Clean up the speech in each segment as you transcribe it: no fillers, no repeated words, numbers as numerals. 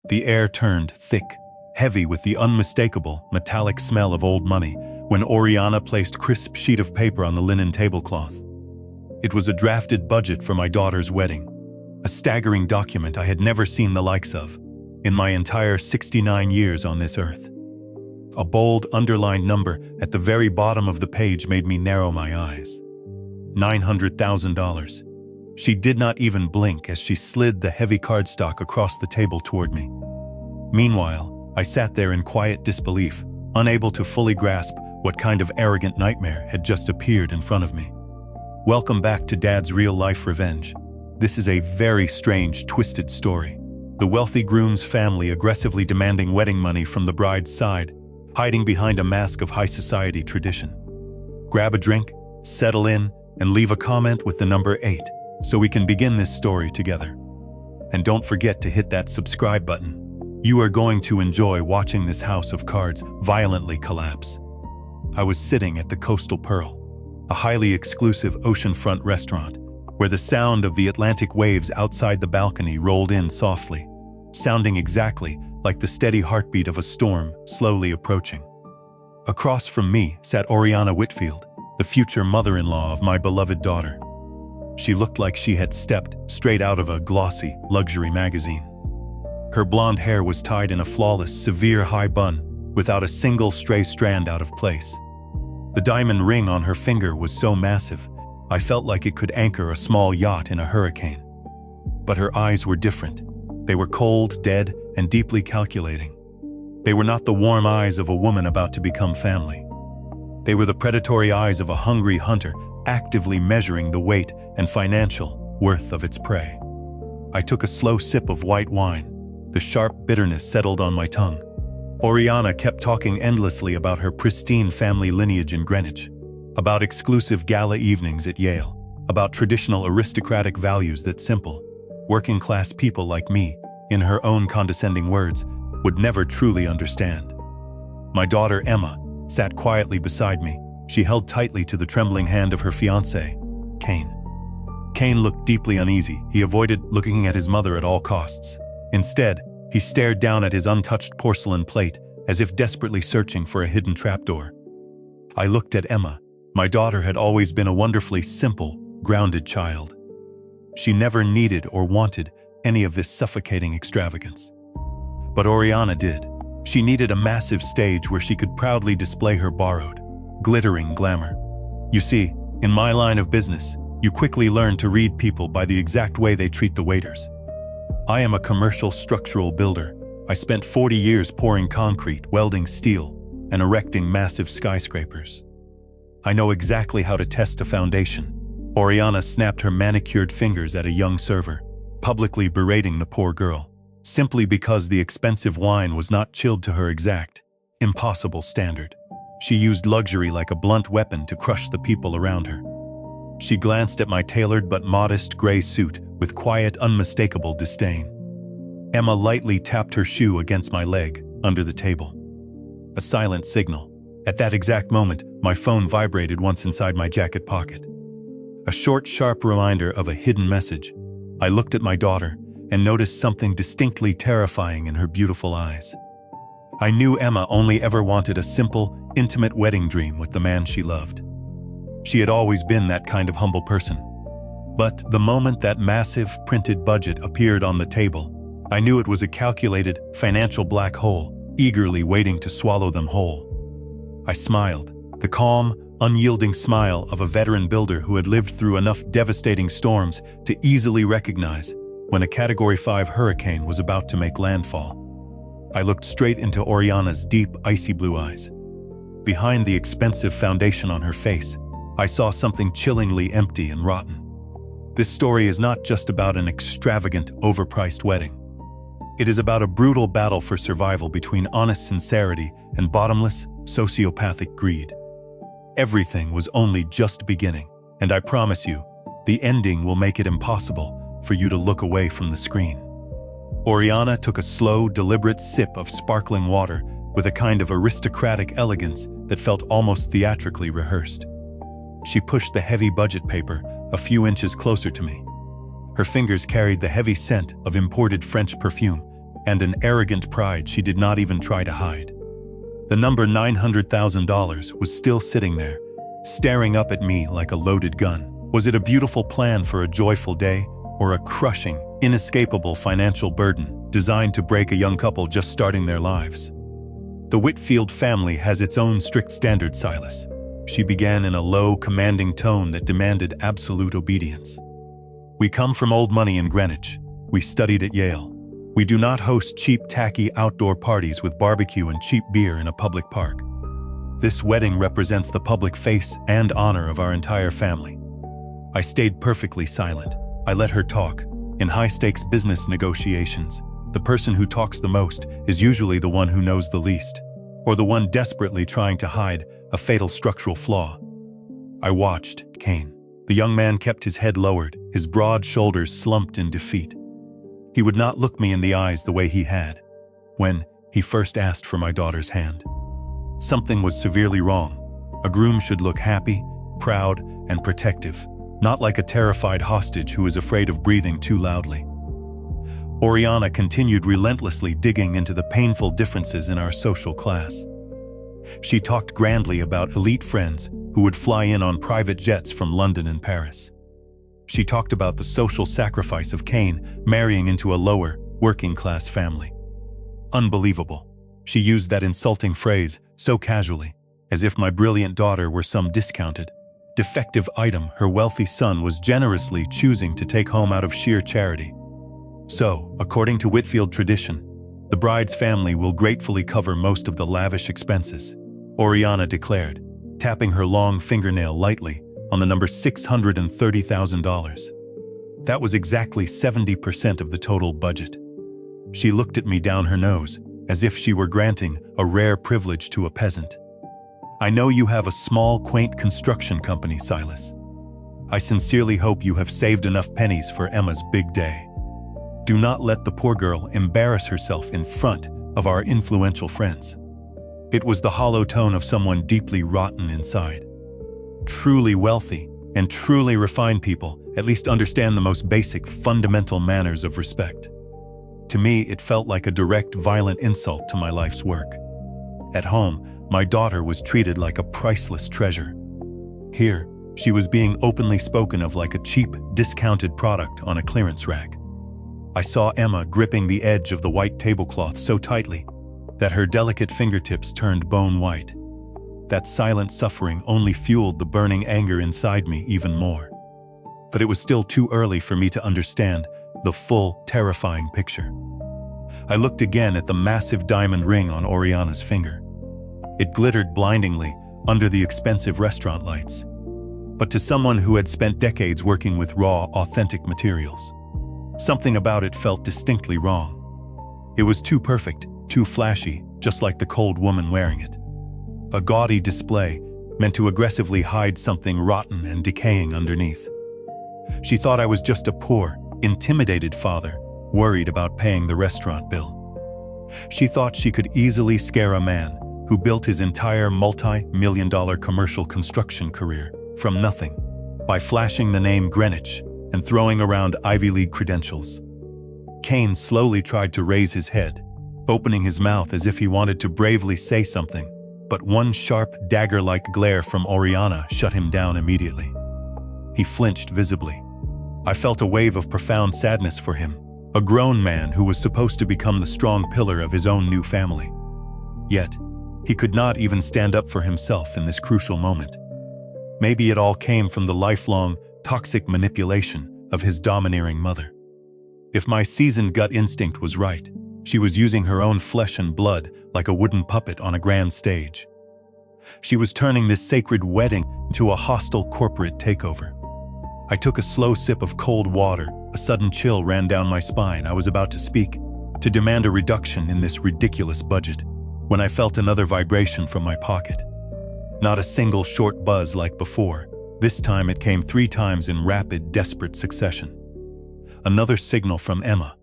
The air turned thick, heavy with the unmistakable, metallic smell of old money when Oriana placed a crisp sheet of paper on the linen tablecloth. It was a drafted budget for my daughter's wedding, a staggering document I had never seen the likes of in my entire 69 years on this earth. A bold, underlined number at the very bottom of the page made me narrow my eyes. $900,000. She did not even blink as she slid the heavy cardstock across the table toward me. Meanwhile, I sat there in quiet disbelief, unable to fully grasp what kind of arrogant nightmare had just appeared in front of me. Welcome back to Dad's Real-Life Revenge. This is a very strange, twisted story. The wealthy groom's family aggressively demanding wedding money from the bride's side, hiding behind a mask of high society tradition. Grab a drink, settle in, and leave a comment with the number 8 so we can begin this story together. And don't forget to hit that subscribe button. You are going to enjoy watching this house of cards violently collapse. I was sitting at the Coastal Pearl, a highly exclusive oceanfront restaurant, where the sound of the Atlantic waves outside the balcony rolled in softly, sounding exactly like the steady heartbeat of a storm slowly approaching. Across from me sat Oriana Whitfield, the future mother-in-law of my beloved daughter. She looked like she had stepped straight out of a glossy luxury magazine. Her blonde hair was tied in a flawless, severe high bun, without a single stray strand out of place. The diamond ring on her finger was so massive, I felt like it could anchor a small yacht in a hurricane. But her eyes were different. They were cold, dead, and deeply calculating. They were not the warm eyes of a woman about to become family. They were the predatory eyes of a hungry hunter actively measuring the weight and financial worth of its prey. I took a slow sip of white wine. The sharp bitterness settled on my tongue. Oriana kept talking endlessly about her pristine family lineage in Greenwich, about exclusive gala evenings at Yale, about traditional aristocratic values that simple, working-class people like me, in her own condescending words, would never truly understand. My daughter Emma sat quietly beside me. She held tightly to the trembling hand of her fiancé, Kane. Kane looked deeply uneasy. He avoided looking at his mother at all costs. Instead, he stared down at his untouched porcelain plate as if desperately searching for a hidden trapdoor. I looked at Emma. My daughter had always been a wonderfully simple, grounded child. She never needed or wanted any of this suffocating extravagance. But Oriana did. She needed a massive stage where she could proudly display her borrowed, glittering glamour. You see, in my line of business, you quickly learn to read people by the exact way they treat the waiters. I am a commercial structural builder. I spent 40 years pouring concrete, welding steel, and erecting massive skyscrapers. I know exactly how to test a foundation. Oriana snapped her manicured fingers at a young server, publicly berating the poor girl, simply because the expensive wine was not chilled to her exact, impossible standard. She used luxury like a blunt weapon to crush the people around her. She glanced at my tailored but modest gray suit with quiet, unmistakable disdain. Emma lightly tapped her shoe against my leg, under the table. A silent signal. At that exact moment, my phone vibrated once inside my jacket pocket. A short, sharp reminder of a hidden message. I looked at my daughter and noticed something distinctly terrifying in her beautiful eyes. I knew Emma only ever wanted a simple, intimate wedding dream with the man she loved. She had always been that kind of humble person. But the moment that massive, printed budget appeared on the table, I knew it was a calculated, financial black hole, eagerly waiting to swallow them whole. I smiled, the calm, unyielding smile of a veteran builder who had lived through enough devastating storms to easily recognize when a Category 5 hurricane was about to make landfall. I looked straight into Oriana's deep, icy blue eyes. Behind the expensive foundation on her face, I saw something chillingly empty and rotten. This story is not just about an extravagant, overpriced wedding. It is about a brutal battle for survival between honest sincerity and bottomless, sociopathic greed. Everything was only just beginning, and I promise you, the ending will make it impossible for you to look away from the screen. Oriana took a slow, deliberate sip of sparkling water with a kind of aristocratic elegance that felt almost theatrically rehearsed. She pushed the heavy budget paper a few inches closer to me. Her fingers carried the heavy scent of imported French perfume, and an arrogant pride she did not even try to hide. The number $900,000 was still sitting there, staring up at me like a loaded gun. Was it a beautiful plan for a joyful day, or a crushing, inescapable financial burden designed to break a young couple just starting their lives? The Whitfield family has its own strict standards, Silas. She began in a low, commanding tone that demanded absolute obedience. We come from old money in Greenwich. We studied at Yale. We do not host cheap, tacky outdoor parties with barbecue and cheap beer in a public park. This wedding represents the public face and honor of our entire family. I stayed perfectly silent. I let her talk. In high-stakes business negotiations, the person who talks the most is usually the one who knows the least, or the one desperately trying to hide a fatal structural flaw. I watched Kane. The young man kept his head lowered, his broad shoulders slumped in defeat. He would not look me in the eyes the way he had when he first asked for my daughter's hand. Something was severely wrong. A groom should look happy, proud, and protective, not like a terrified hostage who is afraid of breathing too loudly. Oriana continued relentlessly digging into the painful differences in our social class. She talked grandly about elite friends who would fly in on private jets from London and Paris. She talked about the social sacrifice of Kane marrying into a lower, working-class family. Unbelievable. She used that insulting phrase so casually, as if my brilliant daughter were some discounted, defective item her wealthy son was generously choosing to take home out of sheer charity. So, according to Whitfield tradition, the bride's family will gratefully cover most of the lavish expenses, Oriana declared, tapping her long fingernail lightly on the number $630,000. That was exactly 70% of the total budget. She looked at me down her nose, as if she were granting a rare privilege to a peasant. I know you have a small, quaint construction company, Silas. I sincerely hope you have saved enough pennies for Emma's big day. Do not let the poor girl embarrass herself in front of our influential friends. It was the hollow tone of someone deeply rotten inside. Truly wealthy and truly refined people at least understand the most basic, fundamental manners of respect. To me, it felt like a direct, violent insult to my life's work. At home, my daughter was treated like a priceless treasure. Here, she was being openly spoken of like a cheap, discounted product on a clearance rack. I saw Emma gripping the edge of the white tablecloth so tightly that her delicate fingertips turned bone white. That silent suffering only fueled the burning anger inside me even more. But it was still too early for me to understand the full, terrifying picture. I looked again at the massive diamond ring on Oriana's finger. It glittered blindingly under the expensive restaurant lights. But to someone who had spent decades working with raw, authentic materials, something about it felt distinctly wrong. It was too perfect, too flashy, just like the cold woman wearing it. A gaudy display meant to aggressively hide something rotten and decaying underneath. She thought I was just a poor, intimidated father, worried about paying the restaurant bill. She thought she could easily scare a man who built his entire multi-million-dollar commercial construction career from nothing by flashing the name Greenwich and throwing around Ivy League credentials. Kane slowly tried to raise his head, opening his mouth as if he wanted to bravely say something, but one sharp, dagger-like glare from Oriana shut him down immediately. He flinched visibly. I felt a wave of profound sadness for him, a grown man who was supposed to become the strong pillar of his own new family. Yet, he could not even stand up for himself in this crucial moment. Maybe it all came from the lifelong, toxic manipulation of his domineering mother. If my seasoned gut instinct was right, she was using her own flesh and blood like a wooden puppet on a grand stage. She was turning this sacred wedding into a hostile corporate takeover. I took a slow sip of cold water. A sudden chill ran down my spine. I was about to speak, to demand a reduction in this ridiculous budget, when I felt another vibration from my pocket. Not a single short buzz like before. This time it came 3 times in rapid, desperate succession. Another signal from Emma.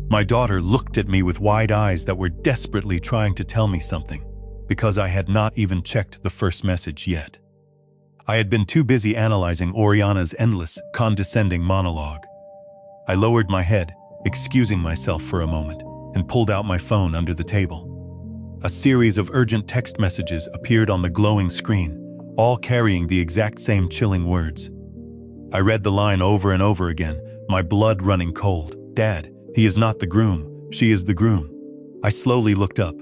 My daughter looked at me with wide eyes that were desperately trying to tell me something, because I had not even checked the first message yet. I had been too busy analyzing Oriana's endless, condescending monologue. I lowered my head, excusing myself for a moment, and pulled out my phone under the table. A series of urgent text messages appeared on the glowing screen, all carrying the exact same chilling words. I read the line over and over again, my blood running cold. "Dad, he is not the groom, she is the groom." I slowly looked up.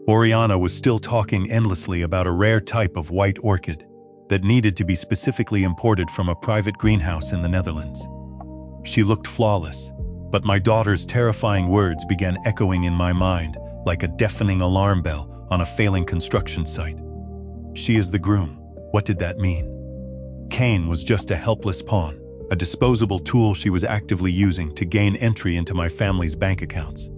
Oriana was still talking endlessly about a rare type of white orchid that needed to be specifically imported from a private greenhouse in the Netherlands. She looked flawless, but my daughter's terrifying words began echoing in my mind like a deafening alarm bell on a failing construction site. She is the groom. What did that mean? Cain was just a helpless pawn, a disposable tool she was actively using to gain entry into my family's bank accounts.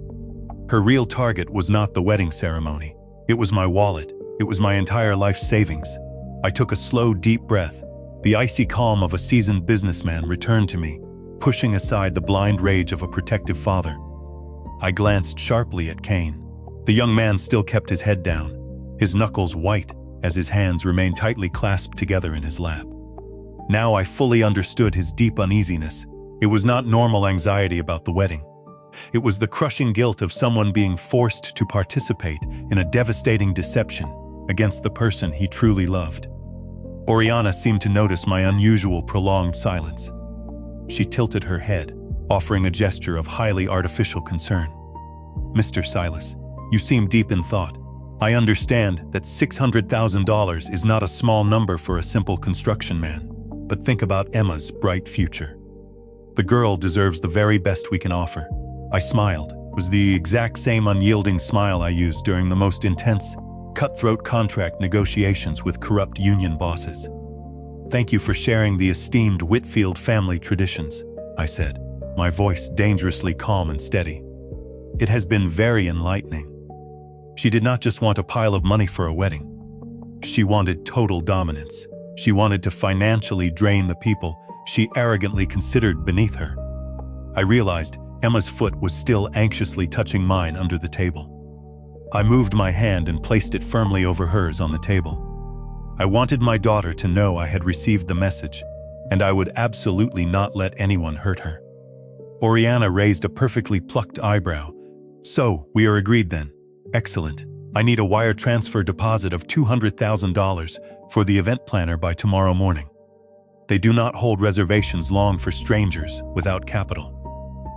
Her real target was not the wedding ceremony. It was my wallet. It was my entire life savings. I took a slow, deep breath. The icy calm of a seasoned businessman returned to me, pushing aside the blind rage of a protective father. I glanced sharply at Cain. The young man still kept his head down, his knuckles white as his hands remained tightly clasped together in his lap. Now I fully understood his deep uneasiness. It was not normal anxiety about the wedding. It was the crushing guilt of someone being forced to participate in a devastating deception against the person he truly loved. Oriana seemed to notice my unusual prolonged silence. She tilted her head, offering a gesture of highly artificial concern. "Mr. Silas, you seem deep in thought. I understand that $600,000 is not a small number for a simple construction man, but think about Emma's bright future. The girl deserves the very best we can offer." I smiled. It was the exact same unyielding smile I used during the most intense, cutthroat contract negotiations with corrupt union bosses. "Thank you for sharing the esteemed Whitfield family traditions," I said, my voice dangerously calm and steady. "It has been very enlightening." She did not just want a pile of money for a wedding. She wanted total dominance. She wanted to financially drain the people she arrogantly considered beneath her. I realized Emma's foot was still anxiously touching mine under the table. I moved my hand and placed it firmly over hers on the table. I wanted my daughter to know I had received the message, and I would absolutely not let anyone hurt her. Oriana raised a perfectly plucked eyebrow. "So, we are agreed then. Excellent. I need a wire transfer deposit of $200,000 for the event planner by tomorrow morning. They do not hold reservations long for strangers without capital."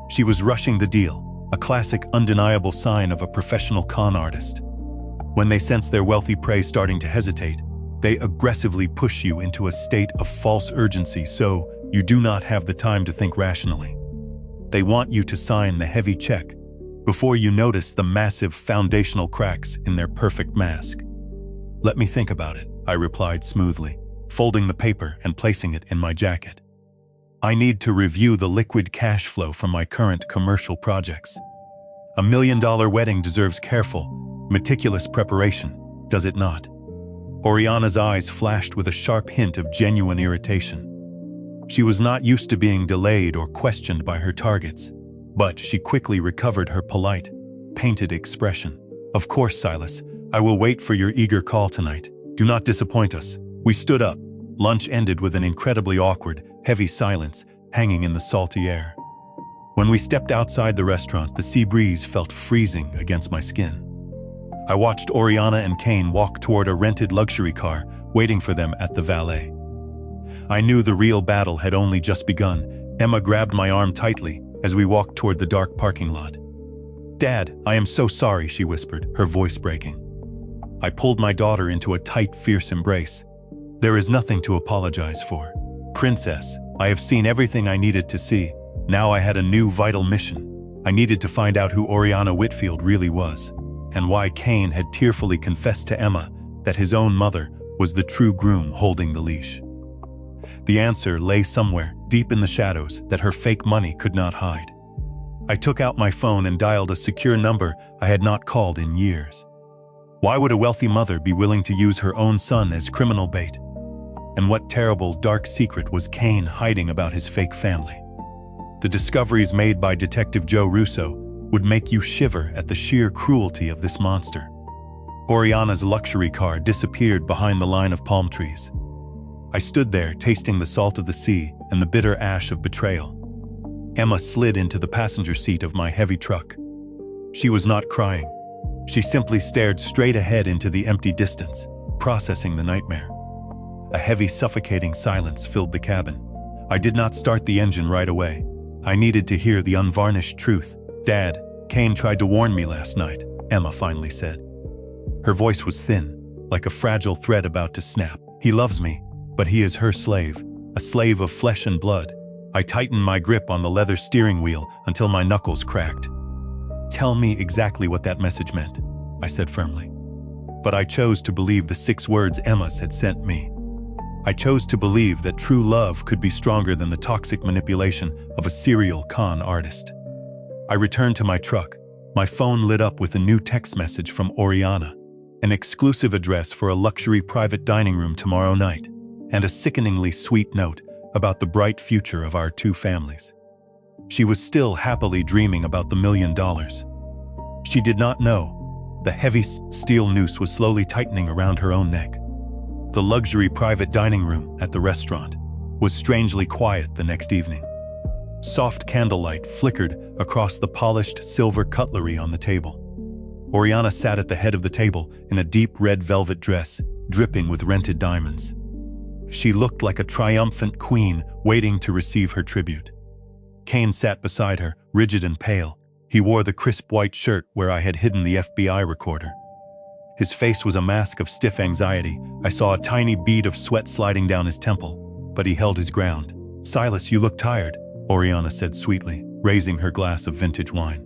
She was rushing the deal, a classic undeniable sign of a professional con artist. When they sense their wealthy prey starting to hesitate, they aggressively push you into a state of false urgency so you do not have the time to think rationally. They want you to sign the heavy check before you notice the massive foundational cracks in their perfect mask. "Let me think about it," I replied smoothly, folding the paper and placing it in my jacket. "I need to review the liquid cash flow from my current commercial projects. $1 million wedding deserves careful, meticulous preparation, does it not?" Oriana's eyes flashed with a sharp hint of genuine irritation. She was not used to being delayed or questioned by her targets, but she quickly recovered her polite, painted expression. "Of course, Silas. I will wait for your eager call tonight. Do not disappoint us." We stood up. Lunch ended with an incredibly awkward, heavy silence hanging in the salty air. When we stepped outside the restaurant, the sea breeze felt freezing against my skin. I watched Oriana and Cain walk toward a rented luxury car, waiting for them at the valet. I knew the real battle had only just begun. Emma grabbed my arm tightly as we walked toward the dark parking lot. "Dad, I am so sorry," she whispered, her voice breaking. I pulled my daughter into a tight, fierce embrace. "There is nothing to apologize for. Princess, I have seen everything I needed to see. Now I had a new vital mission. I needed to find out who Oriana Whitfield really was, and why Cain had tearfully confessed to Emma that his own mother was the true groom holding the leash. The answer lay somewhere deep in the shadows that her fake money could not hide. I took out my phone and dialed a secure number I had not called in years. Why would a wealthy mother be willing to use her own son as criminal bait? And what terrible, dark secret was Cain hiding about his fake family? The discoveries made by Detective Joe Russo would make you shiver at the sheer cruelty of this monster. Oriana's luxury car disappeared behind the line of palm trees. I stood there, tasting the salt of the sea and the bitter ash of betrayal. Emma slid into the passenger seat of my heavy truck. She was not crying. She simply stared straight ahead into the empty distance, processing the nightmare. A heavy, suffocating silence filled the cabin. I did not start the engine right away. I needed to hear the unvarnished truth. "Dad, Kane tried to warn me last night," Emma finally said. Her voice was thin, like a fragile thread about to snap. "He loves me, but he is her slave, a slave of flesh and blood." I tightened my grip on the leather steering wheel until my knuckles cracked. "Tell me exactly what that message meant," I said firmly. But I chose to believe the 6 words Emma had sent me. I chose to believe that true love could be stronger than the toxic manipulation of a serial con artist. I returned to my truck. My phone lit up with a new text message from Oriana, an exclusive address for a luxury private dining room tomorrow night, and a sickeningly sweet note about the bright future of our 2 families. She was still happily dreaming about the $1 million. She did not know the heavy steel noose was slowly tightening around her own neck. The luxury private dining room at the restaurant was strangely quiet the next evening. Soft candlelight flickered across the polished silver cutlery on the table. Oriana sat at the head of the table in a deep red velvet dress, dripping with rented diamonds. She looked like a triumphant queen waiting to receive her tribute. Kane sat beside her, rigid and pale. He wore the crisp white shirt where I had hidden the FBI recorder. His face was a mask of stiff anxiety. I saw a tiny bead of sweat sliding down his temple, but he held his ground. "Silas, you look tired," Oriana said sweetly, raising her glass of vintage wine.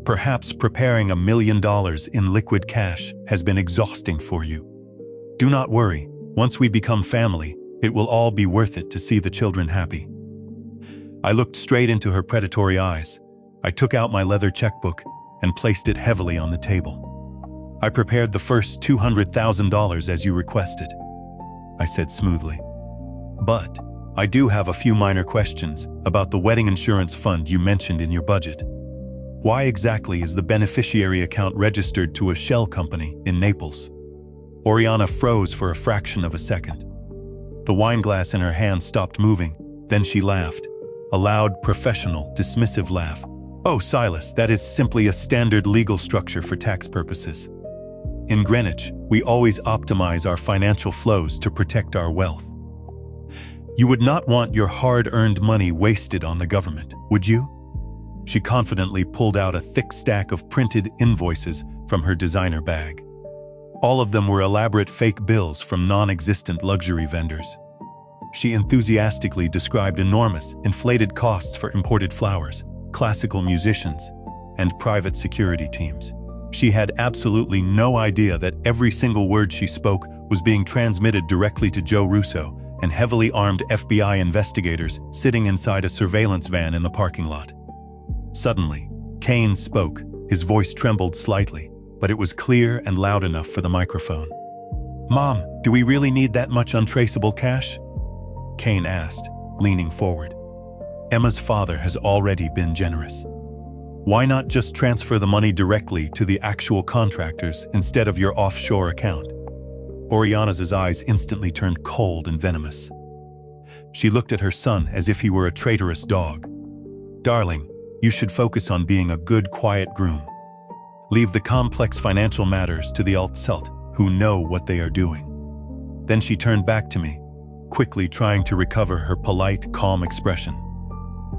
"Perhaps preparing $1 million in liquid cash has been exhausting for you. Do not worry. Once we become family, it will all be worth it to see the children happy." I looked straight into her predatory eyes. I took out my leather checkbook and placed it heavily on the table. "I prepared the first $200,000 as you requested," I said smoothly. "But I do have a few minor questions about the wedding insurance fund you mentioned in your budget. Why exactly is the beneficiary account registered to a shell company in Naples?" Oriana froze for a fraction of a second. The wine glass in her hand stopped moving, then she laughed. A loud, professional, dismissive laugh. "Oh, Silas, that is simply a standard legal structure for tax purposes. In Greenwich, we always optimize our financial flows to protect our wealth. You would not want your hard-earned money wasted on the government, would you?" She confidently pulled out a thick stack of printed invoices from her designer bag. All of them were elaborate fake bills from non-existent luxury vendors. She enthusiastically described enormous, inflated costs for imported flowers, classical musicians, and private security teams. She had absolutely no idea that every single word she spoke was being transmitted directly to Joe Russo and heavily armed FBI investigators sitting inside a surveillance van in the parking lot. Suddenly, Kane spoke. His voice trembled slightly, but it was clear and loud enough for the microphone. "Mom, do we really need that much untraceable cash?" Kane asked, leaning forward. "Emma's father has already been generous. Why not just transfer the money directly to the actual contractors instead of your offshore account?" Oriana's eyes instantly turned cold and venomous. She looked at her son as if he were a traitorous dog. "Darling, you should focus on being a good, quiet groom. Leave the complex financial matters to the Altselt, who know what they are doing." Then she turned back to me, quickly trying to recover her polite, calm expression.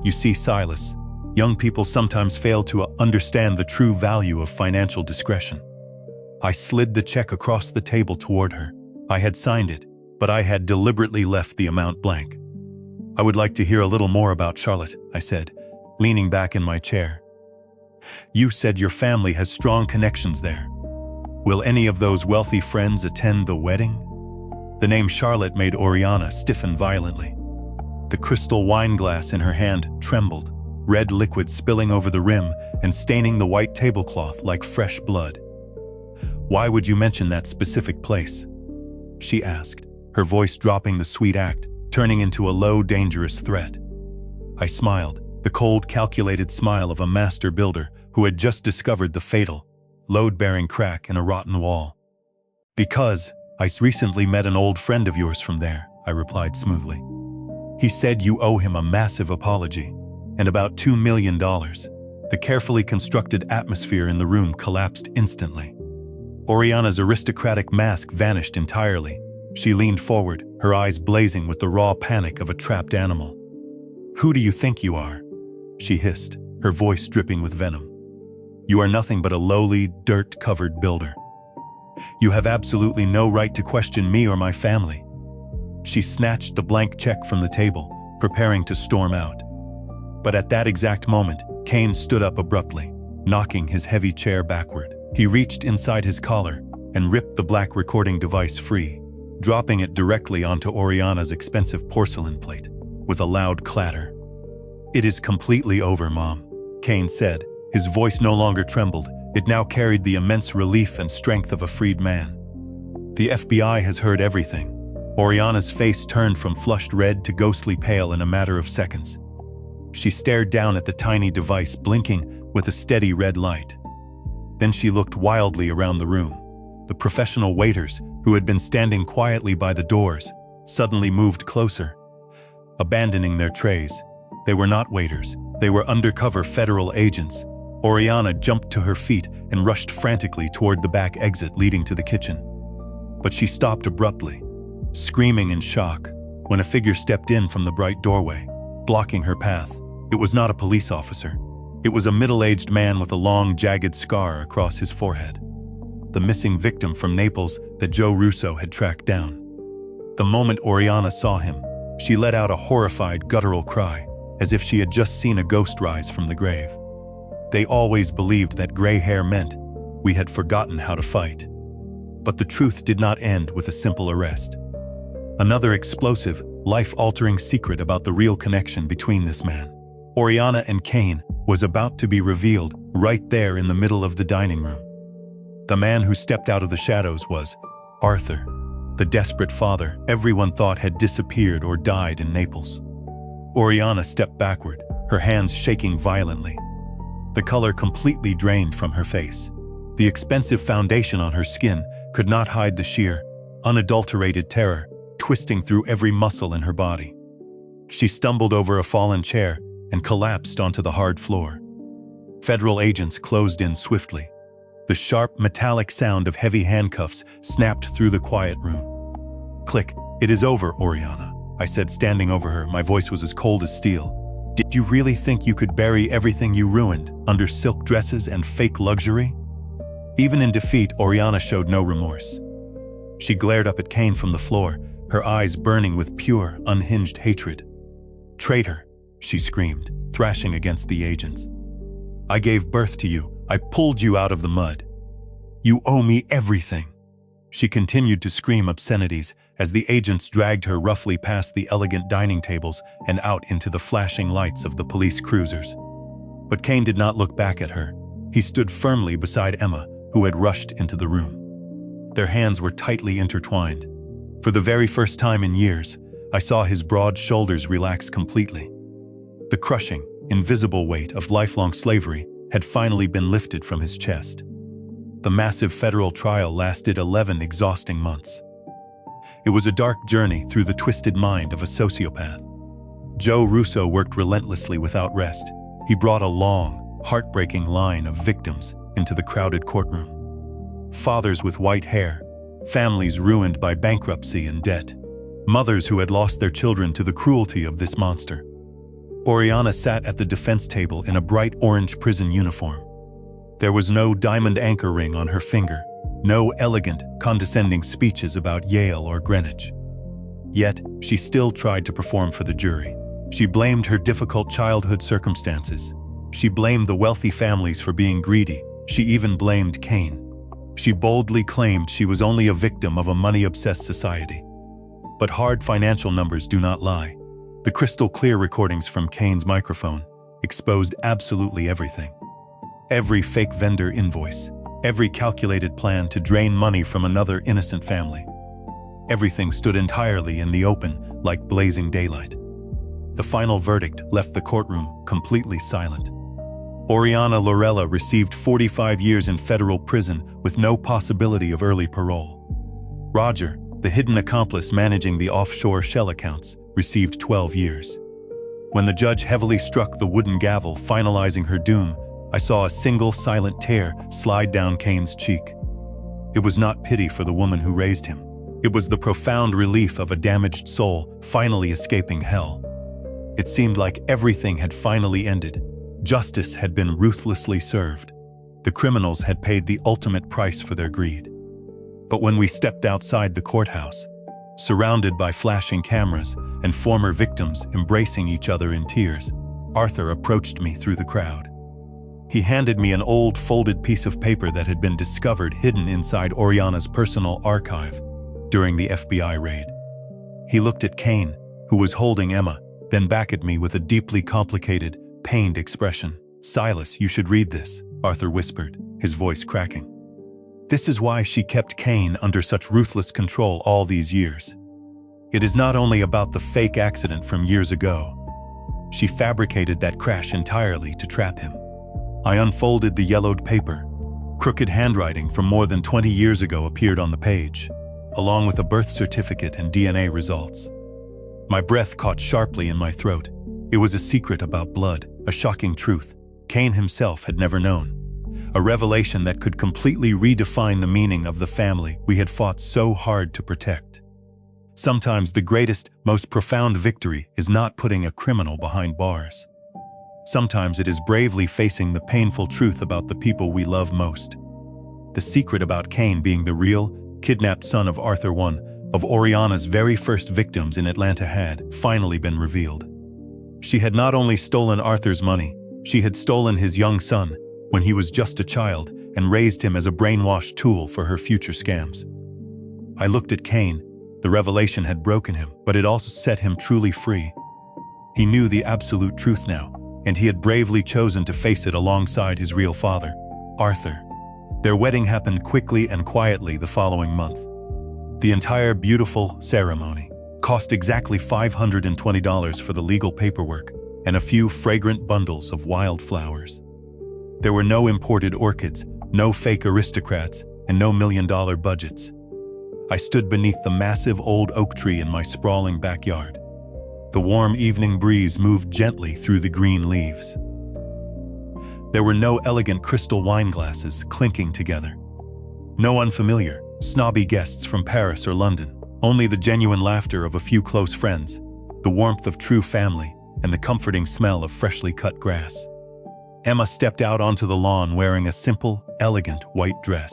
"You see, Silas, young people sometimes fail to understand the true value of financial discretion." I slid the check across the table toward her. I had signed it, but I had deliberately left the amount blank. "I would like to hear a little more about Charlotte," I said, leaning back in my chair. "You said your family has strong connections there. Will any of those wealthy friends attend the wedding?" The name Charlotte made Oriana stiffen violently. The crystal wine glass in her hand trembled, red liquid spilling over the rim and staining the white tablecloth like fresh blood. "Why would you mention that specific place?" she asked, her voice dropping the sweet act, turning into a low, dangerous threat. I smiled, the cold, calculated smile of a master builder who had just discovered the fatal, load-bearing crack in a rotten wall. "Because I recently met an old friend of yours from there," I replied smoothly. "He said you owe him a massive apology, and about $2 million. The carefully constructed atmosphere in the room collapsed instantly. Oriana's aristocratic mask vanished entirely. She leaned forward, her eyes blazing with the raw panic of a trapped animal. "Who do you think you are?" she hissed, her voice dripping with venom. "You are nothing but a lowly, dirt-covered builder. You have absolutely no right to question me or my family." She snatched the blank check from the table, preparing to storm out. But at that exact moment, Kane stood up abruptly, knocking his heavy chair backward. He reached inside his collar and ripped the black recording device free, dropping it directly onto Oriana's expensive porcelain plate, with a loud clatter. "It is completely over, Mom," Kane said. His voice no longer trembled. It now carried the immense relief and strength of a freed man. "The FBI has heard everything." Oriana's face turned from flushed red to ghostly pale in a matter of seconds. She stared down at the tiny device, blinking with a steady red light. Then she looked wildly around the room. The professional waiters, who had been standing quietly by the doors, suddenly moved closer, abandoning their trays. They were not waiters. They were undercover federal agents. Oriana jumped to her feet and rushed frantically toward the back exit leading to the kitchen. But she stopped abruptly, screaming in shock, when a figure stepped in from the bright doorway, blocking her path. It was not a police officer. It was a middle-aged man with a long, jagged scar across his forehead. The missing victim from Naples that Joe Russo had tracked down. The moment Oriana saw him, she let out a horrified, guttural cry, as if she had just seen a ghost rise from the grave. They always believed that gray hair meant we had forgotten how to fight. But the truth did not end with a simple arrest. Another explosive, life-altering secret about the real connection between this man, Oriana and Kane, was about to be revealed right there in the middle of the dining room. The man who stepped out of the shadows was Arthur, the desperate father everyone thought had disappeared or died in Naples. Oriana stepped backward, her hands shaking violently. The color completely drained from her face. The expensive foundation on her skin could not hide the sheer, unadulterated terror twisting through every muscle in her body. She stumbled over a fallen chair and collapsed onto the hard floor. Federal agents closed in swiftly. The sharp, metallic sound of heavy handcuffs snapped through the quiet room. "Click. It is over, Oriana," I said, standing over her. My voice was as cold as steel. "Did you really think you could bury everything you ruined under silk dresses and fake luxury?" Even in defeat, Oriana showed no remorse. She glared up at Kane from the floor, her eyes burning with pure, unhinged hatred. "Traitor," she screamed, thrashing against the agents. "I gave birth to you. I pulled you out of the mud. You owe me everything." She continued to scream obscenities as the agents dragged her roughly past the elegant dining tables and out into the flashing lights of the police cruisers. But Kane did not look back at her. He stood firmly beside Emma, who had rushed into the room. Their hands were tightly intertwined. For the very first time in years, I saw his broad shoulders relax completely. The crushing, invisible weight of lifelong slavery had finally been lifted from his chest. The massive federal trial lasted 11 exhausting months. It was a dark journey through the twisted mind of a sociopath. Joe Russo worked relentlessly without rest. He brought a long, heartbreaking line of victims into the crowded courtroom. Fathers with white hair, families ruined by bankruptcy and debt, mothers who had lost their children to the cruelty of this monster. Oriana sat at the defense table in a bright orange prison uniform. There was no diamond anchor ring on her finger, no elegant, condescending speeches about Yale or Greenwich. Yet, she still tried to perform for the jury. She blamed her difficult childhood circumstances. She blamed the wealthy families for being greedy. She even blamed Kane. She boldly claimed she was only a victim of a money-obsessed society. But hard financial numbers do not lie. The crystal-clear recordings from Kane's microphone exposed absolutely everything. Every fake vendor invoice, every calculated plan to drain money from another innocent family. Everything stood entirely in the open, like blazing daylight. The final verdict left the courtroom completely silent. Oriana Lorella received 45 years in federal prison with no possibility of early parole. Roger, the hidden accomplice managing the offshore shell accounts, received 12 years. When the judge heavily struck the wooden gavel finalizing her doom, I saw a single silent tear slide down Kane's cheek. It was not pity for the woman who raised him. It was the profound relief of a damaged soul finally escaping hell. It seemed like everything had finally ended. Justice had been ruthlessly served. The criminals had paid the ultimate price for their greed. But when we stepped outside the courthouse, surrounded by flashing cameras and former victims embracing each other in tears, Arthur approached me through the crowd. He handed me an old folded piece of paper that had been discovered hidden inside Oriana's personal archive during the FBI raid. He looked at Kane, who was holding Emma, then back at me with a deeply complicated, pained expression. "Silas, you should read this," Arthur whispered, his voice cracking. "This is why she kept Kane under such ruthless control all these years. It is not only about the fake accident from years ago. She fabricated that crash entirely to trap him." I unfolded the yellowed paper. Crooked handwriting from more than 20 years ago appeared on the page, along with a birth certificate and DNA results. My breath caught sharply in my throat. It was a secret about blood, a shocking truth Kane himself had never known. A revelation that could completely redefine the meaning of the family we had fought so hard to protect. Sometimes the greatest, most profound victory is not putting a criminal behind bars. Sometimes it is bravely facing the painful truth about the people we love most. The secret about Kane being the real, kidnapped son of Arthur, one of Oriana's very first victims in Atlanta, had finally been revealed. She had not only stolen Arthur's money, she had stolen his young son when he was just a child and raised him as a brainwashed tool for her future scams. I looked at Kane. The revelation had broken him, but it also set him truly free. He knew the absolute truth now, and he had bravely chosen to face it alongside his real father, Arthur. Their wedding happened quickly and quietly the following month. The entire beautiful ceremony cost exactly $520 for the legal paperwork and a few fragrant bundles of wild flowers. There were no imported orchids, no fake aristocrats, and no million-dollar budgets. I stood beneath the massive old oak tree in my sprawling backyard. The warm evening breeze moved gently through the green leaves. There were no elegant crystal wine glasses clinking together. No unfamiliar, snobby guests from Paris or London. Only the genuine laughter of a few close friends, the warmth of true family, and the comforting smell of freshly cut grass. Emma stepped out onto the lawn wearing a simple, elegant white dress.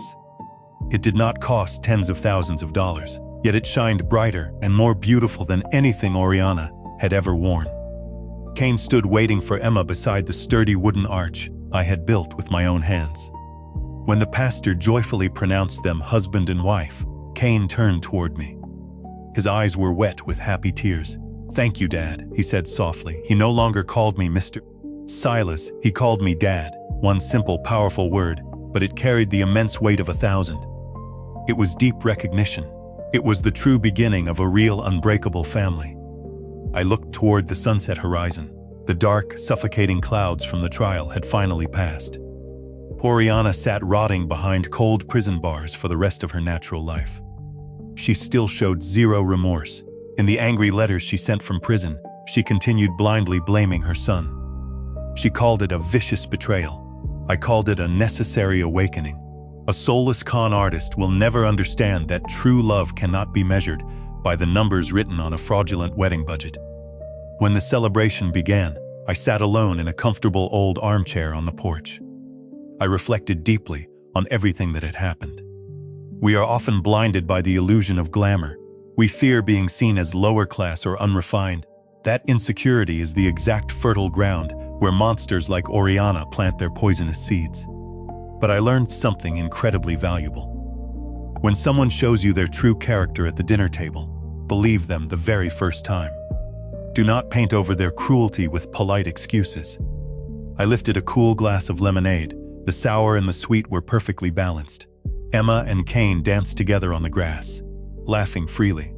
It did not cost tens of thousands of dollars, yet it shined brighter and more beautiful than anything Oriana had ever worn. Kane stood waiting for Emma beside the sturdy wooden arch I had built with my own hands. When the pastor joyfully pronounced them husband and wife, Kane turned toward me. His eyes were wet with happy tears. "Thank you, Dad," he said softly. He no longer called me Mr. Silas, he called me Dad. One simple, powerful word, but it carried the immense weight of 1,000. It was deep recognition. It was the true beginning of a real, unbreakable family. I looked toward the sunset horizon. The dark, suffocating clouds from the trial had finally passed. Oriana sat rotting behind cold prison bars for the rest of her natural life. She still showed zero remorse. In the angry letters she sent from prison, she continued blindly blaming her son. She called it a vicious betrayal. I called it a necessary awakening. A soulless con artist will never understand that true love cannot be measured by the numbers written on a fraudulent wedding budget. When the celebration began, I sat alone in a comfortable old armchair on the porch. I reflected deeply on everything that had happened. We are often blinded by the illusion of glamour. We fear being seen as lower class or unrefined. That insecurity is the exact fertile ground where monsters like Oriana plant their poisonous seeds. But I learned something incredibly valuable. When someone shows you their true character at the dinner table, believe them the very first time. Do not paint over their cruelty with polite excuses. I lifted a cool glass of lemonade. The sour and the sweet were perfectly balanced. Emma and Kane danced together on the grass, laughing freely.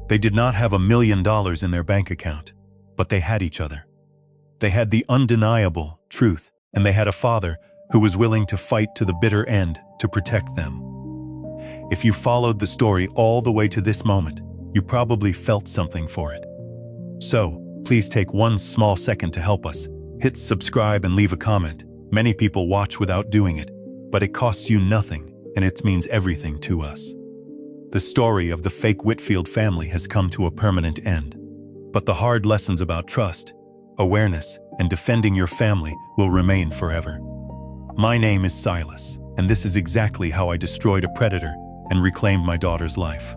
They did not have $1 million in their bank account, but they had each other. They had the undeniable truth, and they had a father who was willing to fight to the bitter end to protect them. If you followed the story all the way to this moment, you probably felt something for it. So, please take one small second to help us. Hit subscribe and leave a comment. Many people watch without doing it, but it costs you nothing, and it means everything to us. The story of the fake Whitfield family has come to a permanent end. But the hard lessons about trust, awareness, and defending your family will remain forever. My name is Silas, and this is exactly how I destroyed a predator and reclaimed my daughter's life.